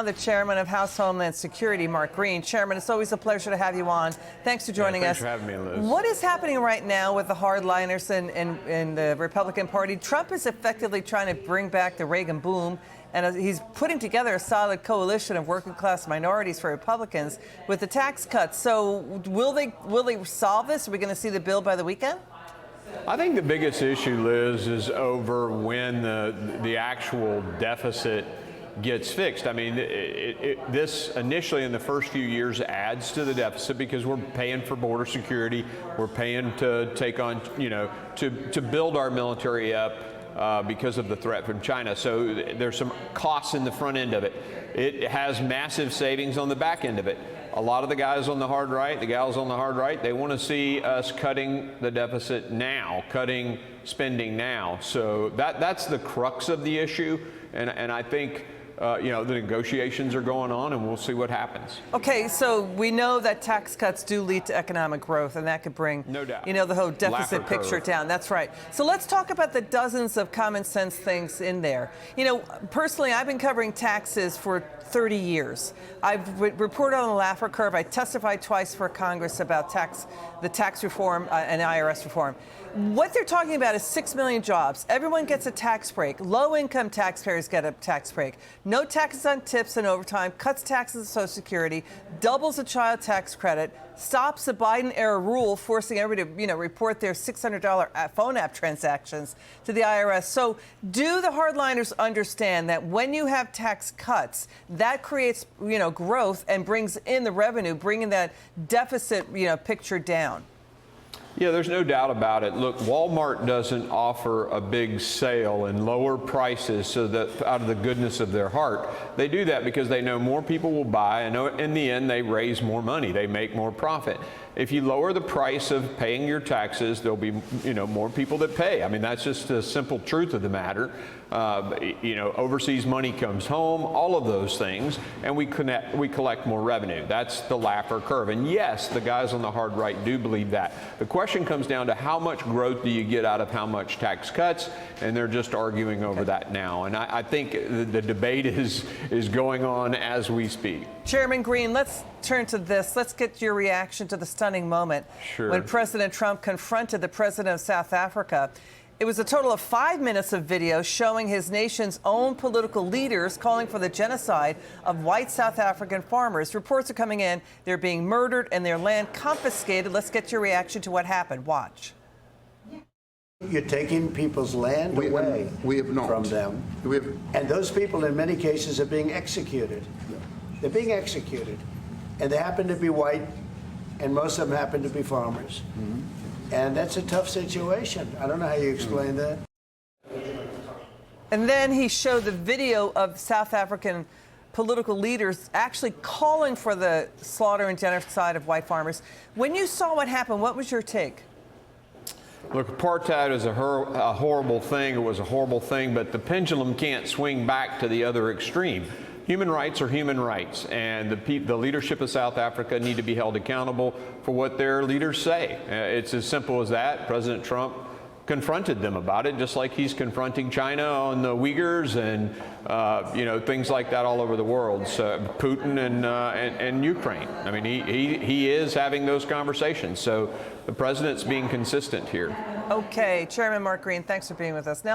The chairman of House Homeland Security, Mark Green. Chairman, it's always a pleasure to have you on. Thanks for joining us. Thanks for having me, Liz. What is happening right now with the hardliners in the Republican Party? Trump is effectively trying to bring back the Reagan boom, and he's putting together a solid coalition of working-class minorities for Republicans with the tax cuts. So will they solve this? Are we going to see the bill by the weekend? I think the biggest issue, Liz, is over when the actual deficit gets fixed. I mean, this initially in the first few years adds to the deficit because we're paying for border security, we're paying to take on, to build our military up because of the threat from China. So there's some costs in the front end of it. It has massive savings on the back end of it. A lot of the guys on the hard right, the gals on the hard right, they want to see us cutting the deficit now, cutting spending now. So that's the crux of the issue, and I think the negotiations are going on, and we'll see what happens. Okay, so we know that tax cuts do lead to economic growth, and that could bring, no doubt, the whole deficit picture down. That's right. So let's talk about the dozens of common sense things in there. Personally, I've been covering taxes for 30 years. I've reported on the Laffer curve. I testified twice for Congress about the tax reform and IRS reform. What they're talking about is 6 million jobs. Everyone gets a tax break. Low-income taxpayers get a tax break. No taxes on tips and overtime, cuts taxes on Social Security, doubles the child tax credit, stops the Biden-era rule forcing everybody to, report their $600 phone app transactions to the IRS. So do the hardliners understand that when you have tax cuts, that creates, growth and brings in the revenue, bringing that deficit, picture down? Yeah, there's no doubt about it. Look, Walmart doesn't offer a big sale and lower prices so that out of the goodness of their heart. They do that because they know more people will buy, and in the end, they raise more money. They make more profit. If you lower the price of paying your taxes, there'll be, more people that pay. I mean, that's just the simple truth of the matter. Overseas money comes home, all of those things, and we collect more revenue. That's the Laffer curve. And yes, the guys on the hard right do believe that. The question comes down to how much growth do you get out of how much tax cuts, and they're just arguing over that now. And I think the debate is going on as we speak. Chairman Green, let's turn to this. Let's get your reaction to the stunning moment when President Trump confronted the president of South Africa. It was a total of 5 minutes of video showing his nation's own political leaders calling for the genocide of white South African farmers. Reports are coming in. They're being murdered and their land confiscated. Let's get your reaction to what happened. Watch. You're taking people's land away we have not. From them. And those people, in many cases, are being executed. Yeah. They're being executed. And they happen to be white, and most of them happen to be farmers. Mm-hmm. And that's a tough situation. I don't know how you explain that. And then he showed the video of South African political leaders actually calling for the slaughter and genocide of white farmers. When you saw what happened, what was your take? Look, apartheid is a horrible thing. It was a horrible thing, but the pendulum can't swing back to the other extreme. Human rights are human rights, and the leadership of South Africa need to be held accountable for what their leaders say. It's as simple as that. President Trump confronted them about it, just like he's confronting China on the Uyghurs and things like that all over the world. So Putin and Ukraine. I mean, he is having those conversations. So the president's being consistent here. Okay, Chairman Mark Green, thanks for being with us. Now.